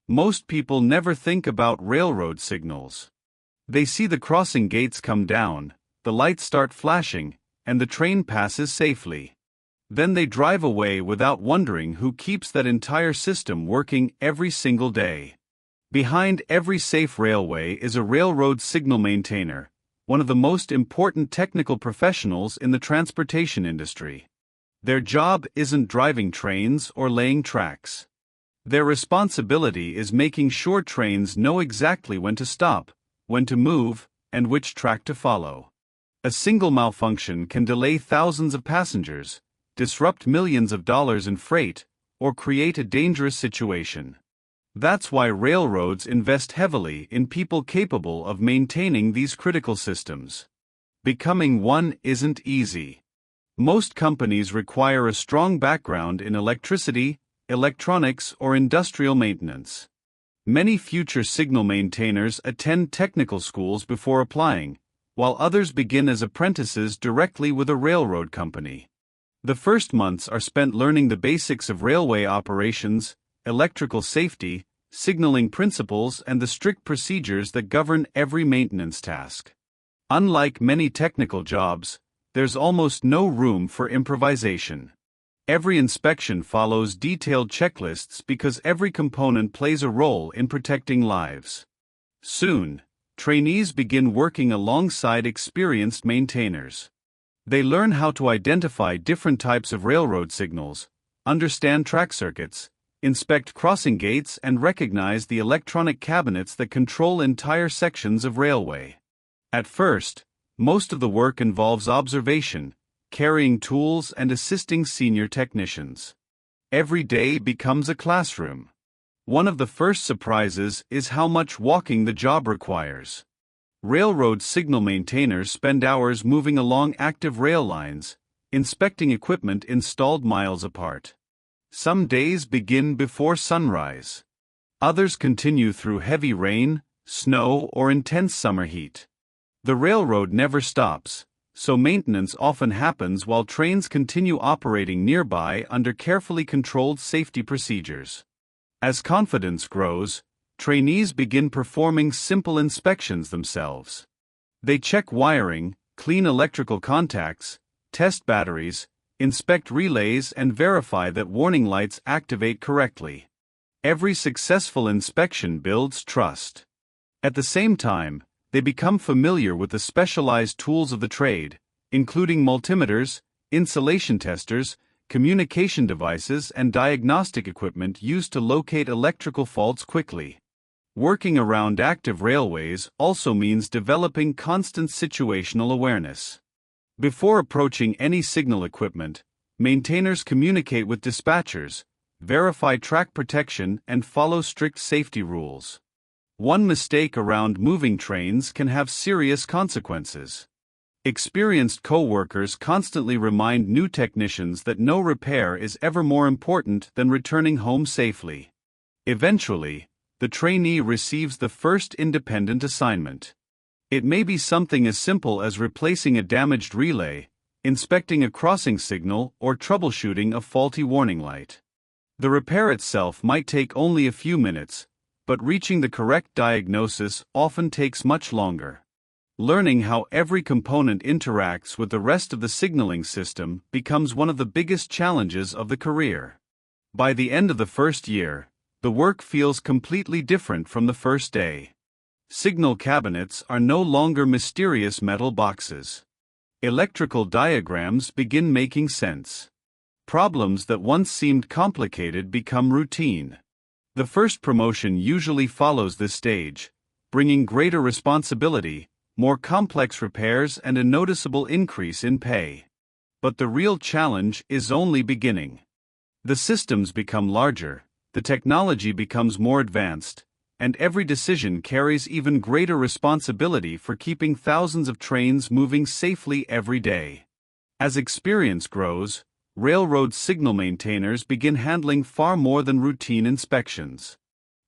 Most people never think about railroad signals. They see the crossing gates come down, the lights start flashing, and the train passes safely. Then they drive away without wondering who keeps that entire system working every single day. Behind every safe railway is a railroad signal maintainer, one of the most important technical professionals in the transportation industry. Their job isn't driving trains or laying tracks. Their responsibility is making sure trains know exactly when to stop, when to move, and which track to follow. A single malfunction can delay thousands of passengers, disrupt millions of dollars in freight, or create a dangerous situation. That's why railroads invest heavily in people capable of maintaining these critical systems. Becoming one isn't easy. Most companies require a strong background in electricity, electronics, or industrial maintenance. Many future signal maintainers attend technical schools before applying, while others begin as apprentices directly with a railroad company. The first months are spent learning the basics of railway operations, electrical safety, signaling principles, and the strict procedures that govern every maintenance task. Unlike many technical jobs, there's almost no room for improvisation. Every inspection follows detailed checklists because every component plays a role in protecting lives. Soon, trainees begin working alongside experienced maintainers. They learn how to identify different types of railroad signals, understand track circuits, inspect crossing gates, and recognize the electronic cabinets that control entire sections of railway. At first, most of the work involves observation, carrying tools, and assisting senior technicians. Every day becomes a classroom. One of the first surprises is how much walking the job requires. Railroad signal maintainers spend hours moving along active rail lines, inspecting equipment installed miles apart. Some days begin before sunrise. Others continue through heavy rain, snow, or intense summer heat. The railroad never stops, so maintenance often happens while trains continue operating nearby under carefully controlled safety procedures. As confidence grows, trainees begin performing simple inspections themselves. They check wiring, clean electrical contacts, test batteries, inspect relays, and verify that warning lights activate correctly. Every successful inspection builds trust. At the same time, they become familiar with the specialized tools of the trade, including multimeters, insulation testers, communication devices, and diagnostic equipment used to locate electrical faults quickly. Working around active railways also means developing constant situational awareness. Before approaching any signal equipment, maintainers communicate with dispatchers, verify track protection, and follow strict safety rules. One mistake around moving trains can have serious consequences. Experienced co-workers constantly remind new technicians that no repair is ever more important than returning home safely. Eventually, the trainee receives the first independent assignment. It may be something as simple as replacing a damaged relay, inspecting a crossing signal, or troubleshooting a faulty warning light. The repair itself might take only a few minutes, but reaching the correct diagnosis often takes much longer. Learning how every component interacts with the rest of the signaling system becomes one of the biggest challenges of the career. By the end of the first year, the work feels completely different from the first day. Signal cabinets are no longer mysterious metal boxes. Electrical diagrams begin making sense. Problems that once seemed complicated become routine. The first promotion usually follows this stage, bringing greater responsibility, more complex repairs, and a noticeable increase in pay. But the real challenge is only beginning. The systems become larger, the technology becomes more advanced, and every decision carries even greater responsibility for keeping thousands of trains moving safely every day. As experience grows, railroad signal maintainers begin handling far more than routine inspections.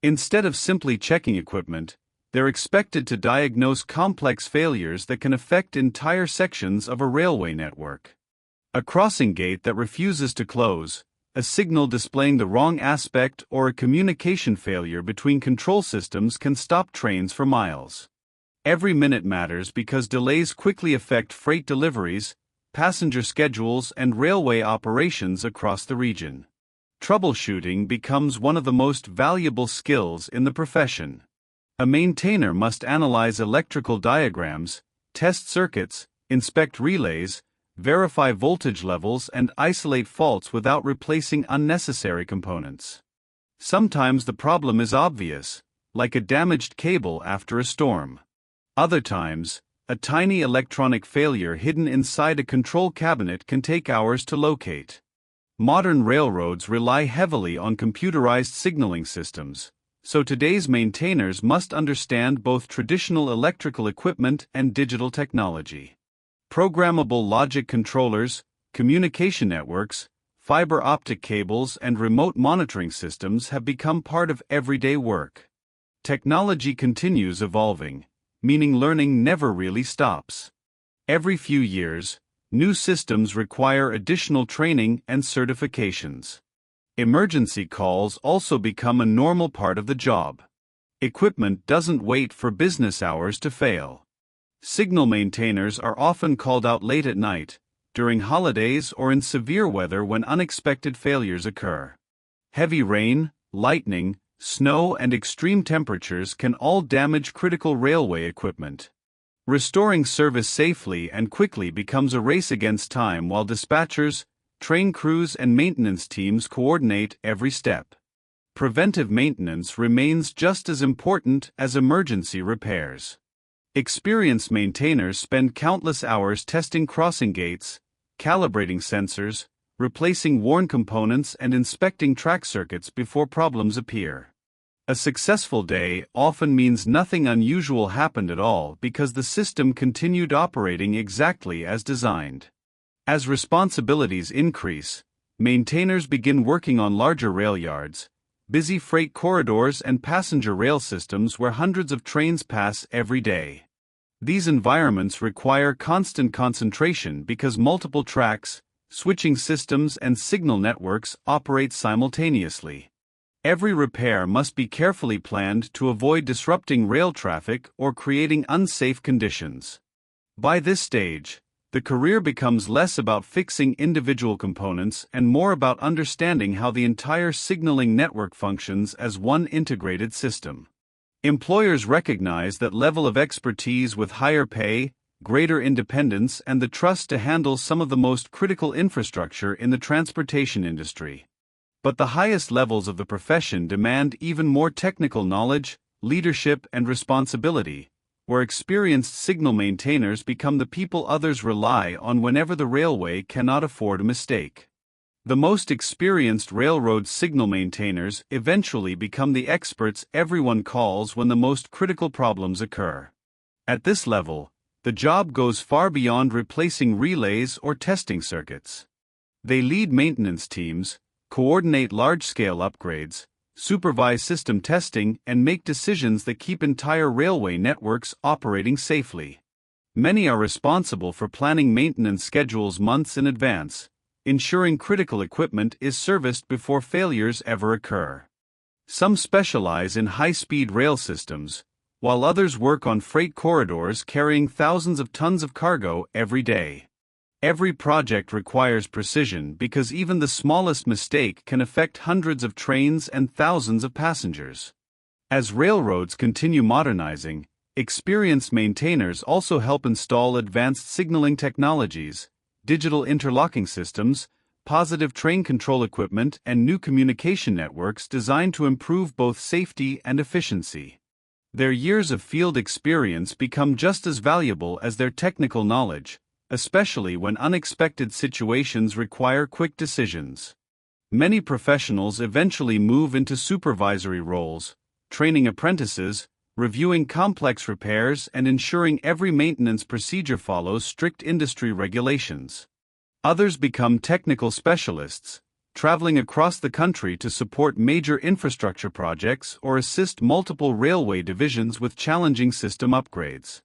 Instead of simply checking equipment, they're expected to diagnose complex failures that can affect entire sections of a railway network. A crossing gate that refuses to close, A signal displaying the wrong aspect or a communication failure between control systems can stop trains for miles. Every minute matters because delays quickly affect freight deliveries, passenger schedules, and railway operations across the region. Troubleshooting becomes one of the most valuable skills in the profession. A maintainer must analyze electrical diagrams, test circuits, inspect relays, verify voltage levels, and isolate faults without replacing unnecessary components. Sometimes the problem is obvious, like a damaged cable after a storm. Other times, a tiny electronic failure hidden inside a control cabinet can take hours to locate. Modern railroads rely heavily on computerized signaling systems, so today's maintainers must understand both traditional electrical equipment and digital technology. Programmable logic controllers, communication networks, fiber optic cables, and remote monitoring systems have become part of everyday work. Technology continues evolving, meaning learning never really stops. Every few years, new systems require additional training and certifications. Emergency calls also become a normal part of the job. Equipment doesn't wait for business hours to fail. Signal maintainers are often called out late at night, during holidays, or in severe weather when unexpected failures occur. Heavy rain, lightning, snow, and extreme temperatures can all damage critical railway equipment. Restoring service safely and quickly becomes a race against time while dispatchers, train crews, and maintenance teams coordinate every step. Preventive maintenance remains just as important as emergency repairs. Experienced maintainers spend countless hours testing crossing gates, calibrating sensors, replacing worn components, and inspecting track circuits before problems appear. A successful day often means nothing unusual happened at all because the system continued operating exactly as designed. As responsibilities increase, maintainers begin working on larger rail yards, busy freight corridors, and passenger rail systems where hundreds of trains pass every day. These environments require constant concentration because multiple tracks, switching systems, and signal networks operate simultaneously. Every repair must be carefully planned to avoid disrupting rail traffic or creating unsafe conditions. By this stage, the career becomes less about fixing individual components and more about understanding how the entire signaling network functions as one integrated system. Employers recognize that level of expertise with higher pay, greater independence, and the trust to handle some of the most critical infrastructure in the transportation industry. But the highest levels of the profession demand even more technical knowledge, leadership, and responsibility, where experienced signal maintainers become the people others rely on whenever the railway cannot afford a mistake. The most experienced railroad signal maintainers eventually become the experts everyone calls when the most critical problems occur. At this level, the job goes far beyond replacing relays or testing circuits. They lead maintenance teams, coordinate large-scale upgrades, supervise system testing, and make decisions that keep entire railway networks operating safely. Many are responsible for planning maintenance schedules months in advance, ensuring critical equipment is serviced before failures ever occur. Some specialize in high-speed rail systems, while others work on freight corridors carrying thousands of tons of cargo every day. Every project requires precision because even the smallest mistake can affect hundreds of trains and thousands of passengers. As railroads continue modernizing, experienced maintainers also help install advanced signaling technologies, digital interlocking systems, positive train control equipment, and new communication networks designed to improve both safety and efficiency. Their years of field experience become just as valuable as their technical knowledge, especially when unexpected situations require quick decisions. Many professionals eventually move into supervisory roles, training apprentices, reviewing complex repairs, and ensuring every maintenance procedure follows strict industry regulations. Others become technical specialists, traveling across the country to support major infrastructure projects or assist multiple railway divisions with challenging system upgrades.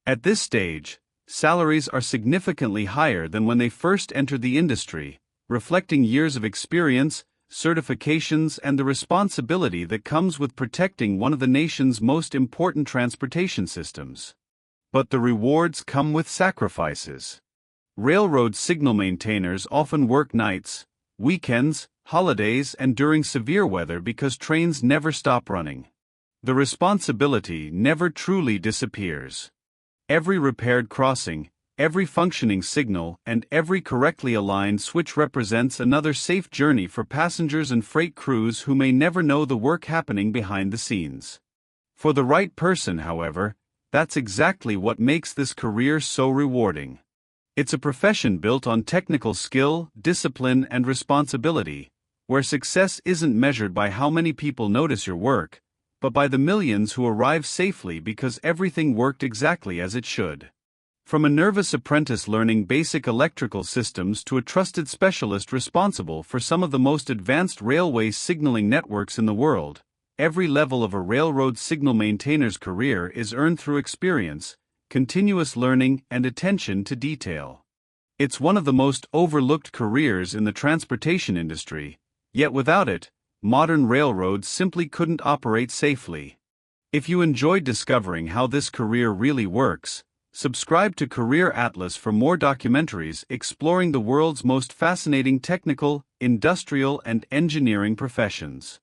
At this stage, salaries are significantly higher than when they first entered the industry, reflecting years of experience, certifications, and the responsibility that comes with protecting one of the nation's most important transportation systems. But the rewards come with sacrifices. Railroad signal maintainers often work nights, weekends, holidays, and during severe weather because trains never stop running. The responsibility never truly disappears. Every repaired crossing, every functioning signal, and every correctly aligned switch represents another safe journey for passengers and freight crews who may never know the work happening behind the scenes. For the right person, however, that's exactly what makes this career so rewarding. It's a profession built on technical skill, discipline, and responsibility, where success isn't measured by how many people notice your work, but by the millions who arrive safely because everything worked exactly as it should. From a nervous apprentice learning basic electrical systems to a trusted specialist responsible for some of the most advanced railway signaling networks in the world, every level of a railroad signal maintainer's career is earned through experience, continuous learning, and attention to detail. It's one of the most overlooked careers in the transportation industry, yet without it, modern railroads simply couldn't operate safely. If you enjoyed discovering how this career really works, subscribe to Career Atlas for more documentaries exploring the world's most fascinating technical, industrial, and engineering professions.